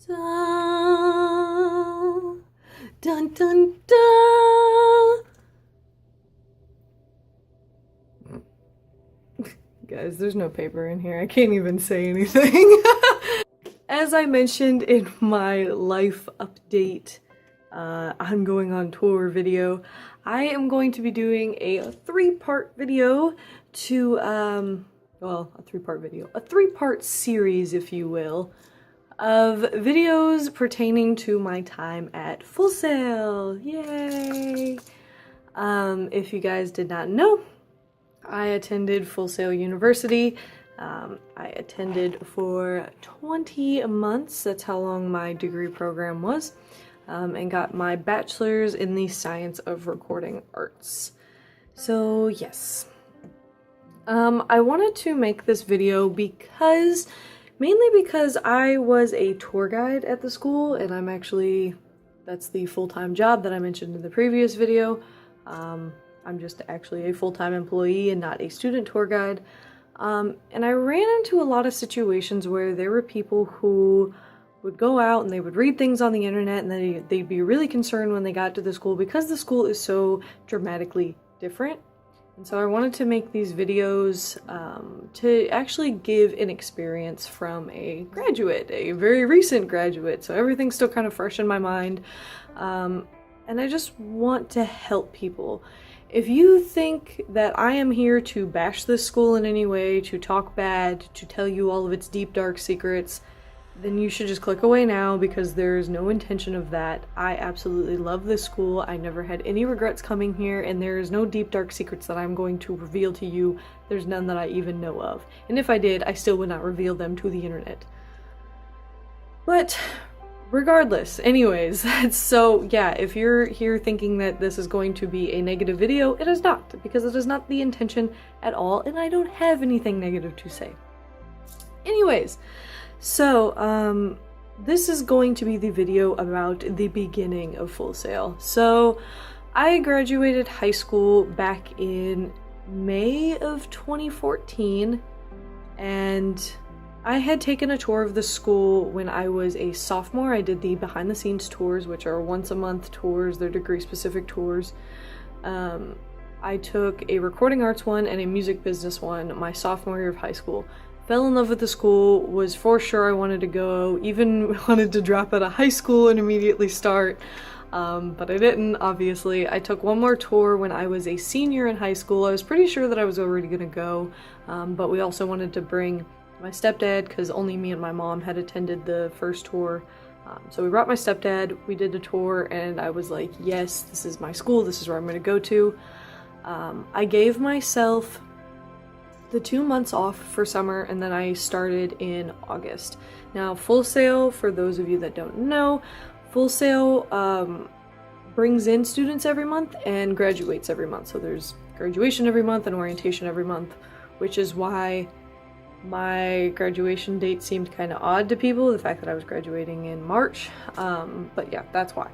Dun, dun, dun, dun. Guys, there's no paper in here. I can't even say anything. As I mentioned in my life update, I'm going on tour video, I am going to be doing a three-part video to, well, a three-part series, if you will, of videos pertaining to my time at Full Sail. Yay! If you guys did not know, I attended Full Sail University. I attended for 20 months, that's how long my degree program was, and got my bachelor's in the science of recording arts. So yes, I wanted to make this video mainly because I was a tour guide at the school, and that's the full-time job that I mentioned in the previous video. I'm just actually a full-time employee and not a student tour guide. And I ran into a lot of situations where there were people who would go out and they would read things on the internet, and then they'd be really concerned when they got to the school because the school is so dramatically different. And so I wanted to make these videos to actually give an experience from a graduate, a very recent graduate, so everything's still kind of fresh in my mind. And I just want to help people. If you think that I am here to bash this school in any way, to talk bad, to tell you all of its deep dark secrets, then you should just click away now, because there's no intention of that. I absolutely love this school. I never had any regrets coming here, and there is no deep dark secrets that I'm going to reveal to you. There's none that I even know of. And if I did, I still would not reveal them to the internet. But regardless, anyways, so yeah, if you're here thinking that this is going to be a negative video, it is not, because it is not the intention at all, and I don't have anything negative to say. Anyways, so this is going to be the video about the beginning of Full Sail. So I graduated high school back in May of 2014, and I had taken a tour of the school when I was a sophomore. I did the behind the scenes tours, which are once a month tours. They're degree specific tours. I took a recording arts one and a music business one my sophomore year of high school. Fell in love with the school, was for sure I wanted to go, even wanted to drop out of high school and immediately start, but I didn't, obviously. I took one more tour when I was a senior in high school. I was pretty sure that I was already gonna go, but we also wanted to bring my stepdad, because only me and my mom had attended the first tour. So we brought my stepdad, we did the tour, and I was like, yes, this is my school, this is where I'm going to go to. I gave myself the 2 months off for summer, and then I started in August. Now, Full Sail, for those of you that don't know, Full Sail brings in students every month and graduates every month. So there's graduation every month and orientation every month, which is why my graduation date seemed kind of odd to people, the fact that I was graduating in March, but yeah, that's why.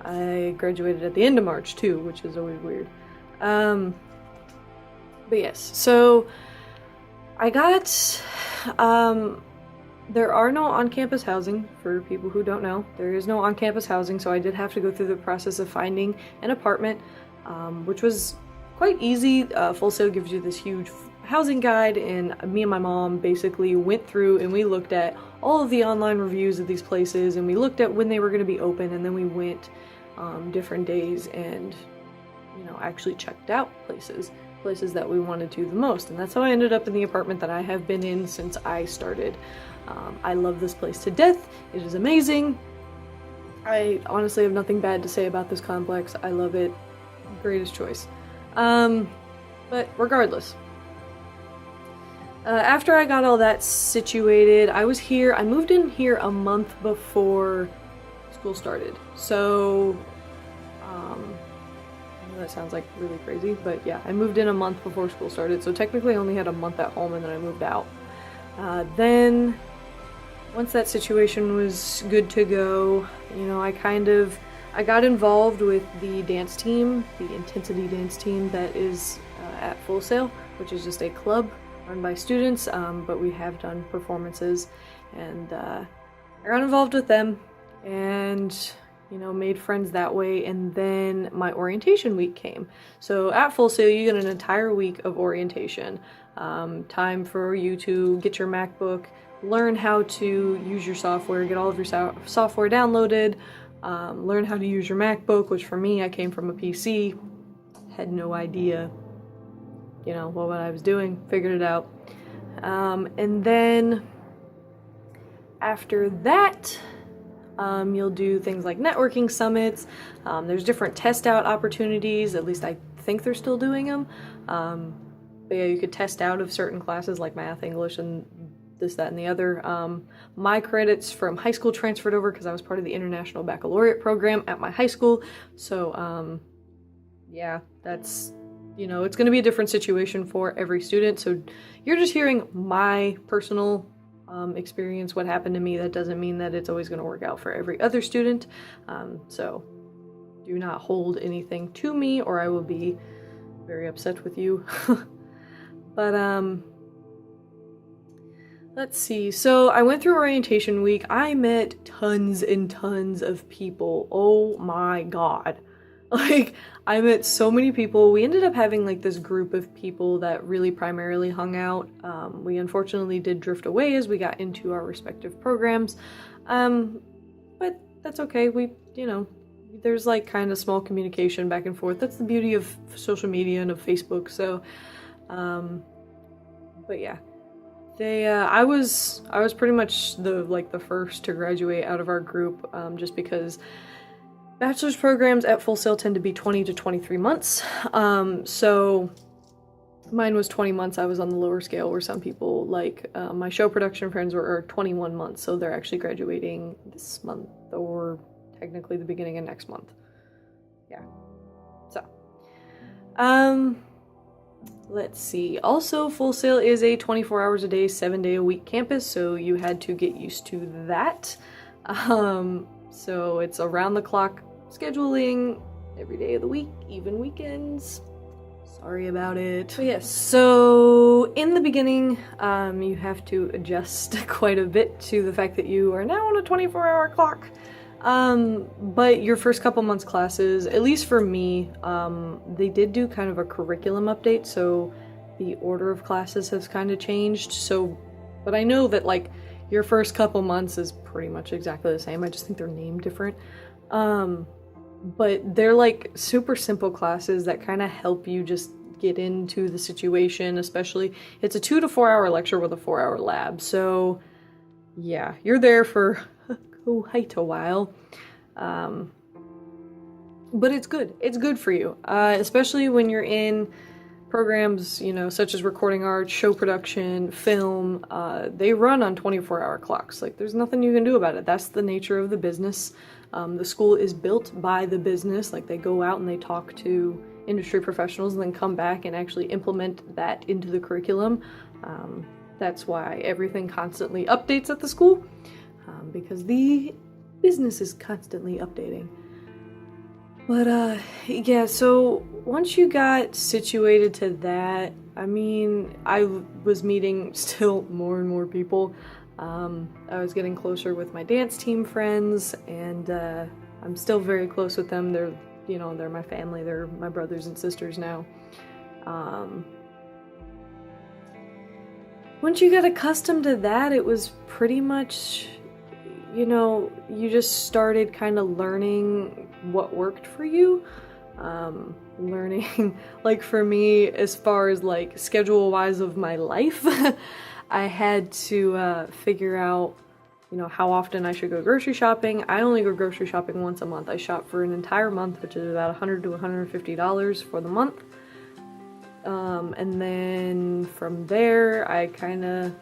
I graduated at the end of March too, which is always weird. But yes, so I got, there are no on-campus housing, for people who don't know. There is no on-campus housing, so I did have to go through the process of finding an apartment, which was quite easy. Full Sail gives you this huge housing guide, and me and my mom basically went through and we looked at all of the online reviews of these places, and we looked at when they were going to be open, and then we went different days and, you know, actually checked out places that we wanted to the most, and that's how I ended up in the apartment that I have been in since I started. I love this place to death. It is amazing. I honestly have nothing bad to say about this complex. I love it. Greatest choice. But regardless, after I got all that situated, I moved in here a month before school started. So, I know that sounds like really crazy, but yeah, I moved in a month before school started, so technically I only had a month at home, and then I moved out. Then, once that situation was good to go, you know, I got involved with the dance team, the Intensity dance team that is at Full Sail, which is just a club run by students, but we have done performances, and I got involved with them and, you know, made friends that way. And then my orientation week came. So at Full Sail, you get an entire week of orientation. Time for you to get your MacBook, learn how to use your software, get all of your software downloaded, learn how to use your MacBook, which for me, I came from a PC, had no idea, you know, what I was doing, figured it out. And then after that, you'll do things like networking summits. There's different test out opportunities, at least I think they're still doing them. But yeah, you could test out of certain classes like math, English, and this, that, and the other. My credits from high school transferred over because I was part of the International Baccalaureate program at my high school. So yeah, that's, you know, it's going to be a different situation for every student. So you're just hearing my personal experience, what happened to me. That doesn't mean that it's always going to work out for every other student. So do not hold anything to me or I will be very upset with you. But let's see. So I went through orientation week. I met tons and tons of people. Oh my god. Like, I met so many people. We ended up having like this group of people that really primarily hung out. We unfortunately did drift away as we got into our respective programs. But that's okay. We, you know, there's like kind of small communication back and forth. That's the beauty of social media and of Facebook. So, but yeah, I was pretty much the first to graduate out of our group, just because bachelor's programs at Full Sail tend to be 20 to 23 months. So mine was 20 months. I was on the lower scale where some people, like my show production friends, are 21 months. So they're actually graduating this month or technically the beginning of next month. Yeah. So, let's see. Also, Full Sail is a 24 hours a day, 7-day-a-week campus, so you had to get used to that. So it's around the clock scheduling every day of the week, even weekends. Sorry about it. But yes, so in the beginning, you have to adjust quite a bit to the fact that you are now on a 24-hour clock. But your first couple months classes, at least for me, they did do kind of a curriculum update, so the order of classes has kind of changed. So, but I know that like your first couple months is pretty much exactly the same. I just think they're named different. But they're like super simple classes that kind of help you just get into the situation, especially it's a 2 to 4 hour lecture with a 4-hour lab. So yeah, you're there for quite a while. But it's good. It's good for you, especially when you're in programs, you know, such as recording art, show production, film. They run on 24-hour clocks. Like, there's nothing you can do about it. That's the nature of the business. The school is built by the business. Like, they go out and they talk to industry professionals and then come back and actually implement that into the curriculum. That's why everything constantly updates at the school, because the business is constantly updating. But yeah, so once you got situated to that, I mean, I was meeting still more and more people. I was getting closer with my dance team friends, and I'm still very close with them. They're, you know, they're my family. They're my brothers and sisters now. Once you got accustomed to that, it was pretty much, you know, you just started kind of learning what worked for you. Learning, like for me, as far as like schedule-wise of my life, I had to figure out, you know, how often I should go grocery shopping. I only go grocery shopping once a month. I shop for an entire month, which is about $100 to $150 for the month. And then from there, I kind of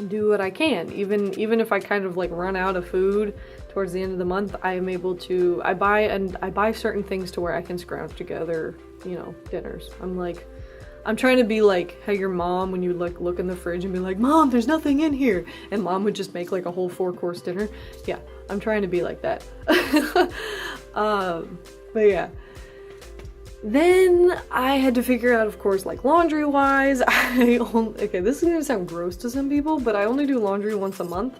do what I can. Even if I kind of like run out of food towards the end of the month, I am able to, I buy certain things to where I can scrounge together, you know, dinners. I'm trying to be like how your mom, when you like look in the fridge and be like, Mom, there's nothing in here, and Mom would just make like a whole 4-course dinner. Yeah, I'm trying to be like that. But yeah. Then I had to figure out, of course, like laundry-wise, okay, this is gonna sound gross to some people, but I only do laundry once a month.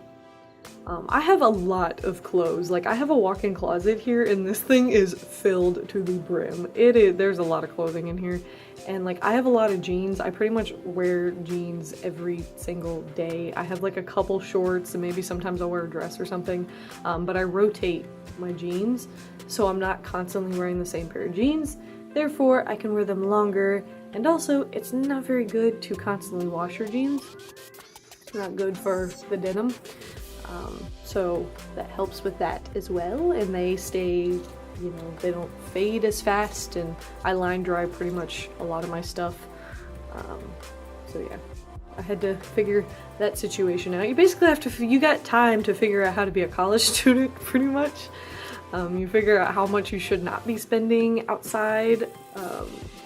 I have a lot of clothes. Like, I have a walk-in closet here, and this thing is filled to the brim. There's a lot of clothing in here. And like, I have a lot of jeans. I pretty much wear jeans every single day. I have like a couple shorts, and maybe sometimes I'll wear a dress or something. But I rotate my jeans, so I'm not constantly wearing the same pair of jeans. Therefore, I can wear them longer. And also, it's not very good to constantly wash your jeans. It's not good for the denim. So that helps with that as well, and they stay, you know, they don't fade as fast, and I line dry pretty much a lot of my stuff. So yeah, I had to figure that situation out. You basically have to, you got time to figure out how to be a college student pretty much. You figure out how much you should not be spending outside,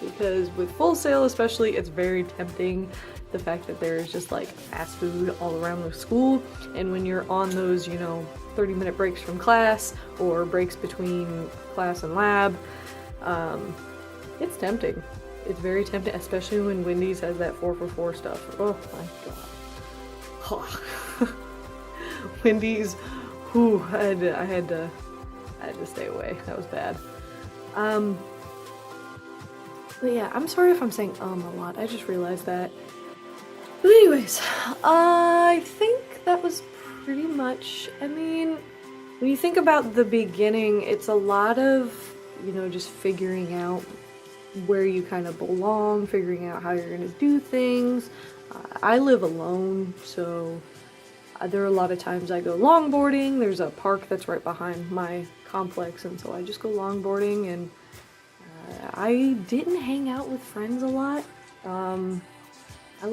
because with Full Sail especially, it's very tempting. The fact that there's just like fast food all around the school, and when you're on those, you know, 30-minute breaks from class or breaks between class and lab, it's tempting. It's very tempting, especially when Wendy's has that 4 for $4 stuff. Oh my god. Wendy's, whew, I had to stay away. That was bad. But yeah, I'm sorry if I'm saying a lot. I just realized that. But anyways, I think that was pretty much, I mean, when you think about the beginning, it's a lot of, you know, just figuring out where you kind of belong, figuring out how you're going to do things. I live alone, so there are a lot of times I go longboarding. There's a park that's right behind my complex, and so I just go longboarding, and I didn't hang out with friends a lot. I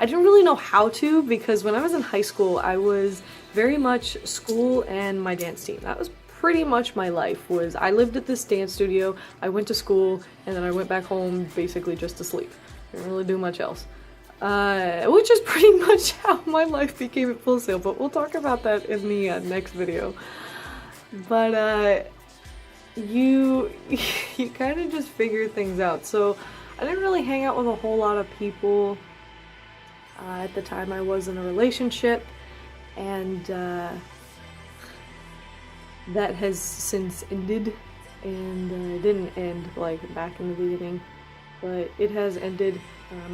didn't really know how to, because when I was in high school, I was very much school and my dance team. That was pretty much my life. Was I lived at this dance studio, I went to school, and then I went back home basically just to sleep. Didn't really do much else. Which is pretty much how my life became at Full Sail, but we'll talk about that in the next video. But you kind of just figure things out. So I didn't really hang out with a whole lot of people. At the time I was in a relationship, and that has since ended, and didn't end like back in the beginning, but it has ended.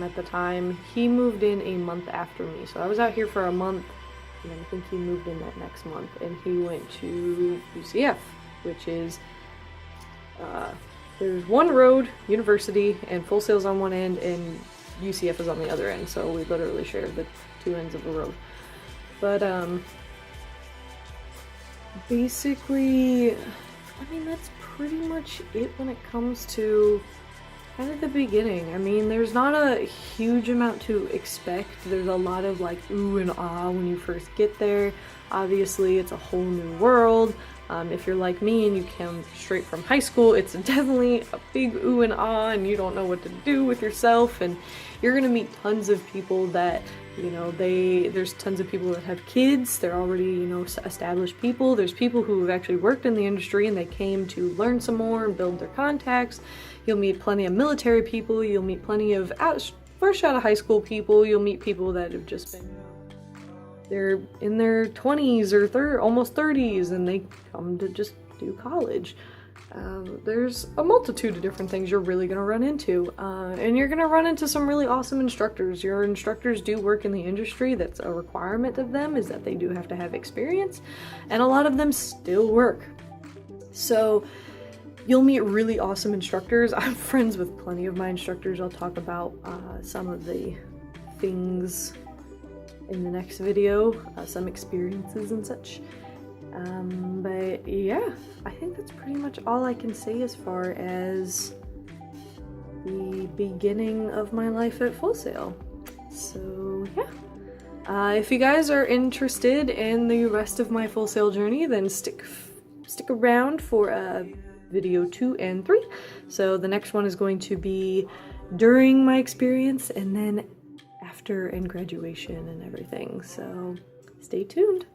At the time, he moved in a month after me, so I was out here for a month, and I think he moved in that next month, and he went to UCF, which is there's one road, university, and Full Sail's on one end, and UCF is on the other end, so we literally share the two ends of the road. But, basically, I mean, that's pretty much it when it comes to kind of the beginning. I mean, there's not a huge amount to expect. There's a lot of, like, ooh and ah when you first get there. Obviously, it's a whole new world. If you're like me and you came straight from high school, it's definitely a big ooh and ah, and you don't know what to do with yourself, and you're gonna meet tons of people that, you know, there's tons of people that have kids. They're already, you know, established people. There's people who have actually worked in the industry and they came to learn some more and build their contacts. You'll meet plenty of military people. You'll meet plenty of fresh out of high school people. You'll meet people that have just been, they're in their 20s or almost 30s, and they come to just do college. There's a multitude of different things you're really going to run into, and you're going to run into some really awesome instructors. Your instructors do work in the industry. That's a requirement of them, is that they do have to have experience, and a lot of them still work. So you'll meet really awesome instructors. I'm friends with plenty of my instructors. I'll talk about some of the things in the next video, some experiences and such. But yeah, I think that's pretty much all I can say as far as the beginning of my life at Full Sail. So yeah, if you guys are interested in the rest of my Full Sail journey, then stick around for video 2 and 3. So the next one is going to be during my experience, and then after and graduation and everything. So stay tuned.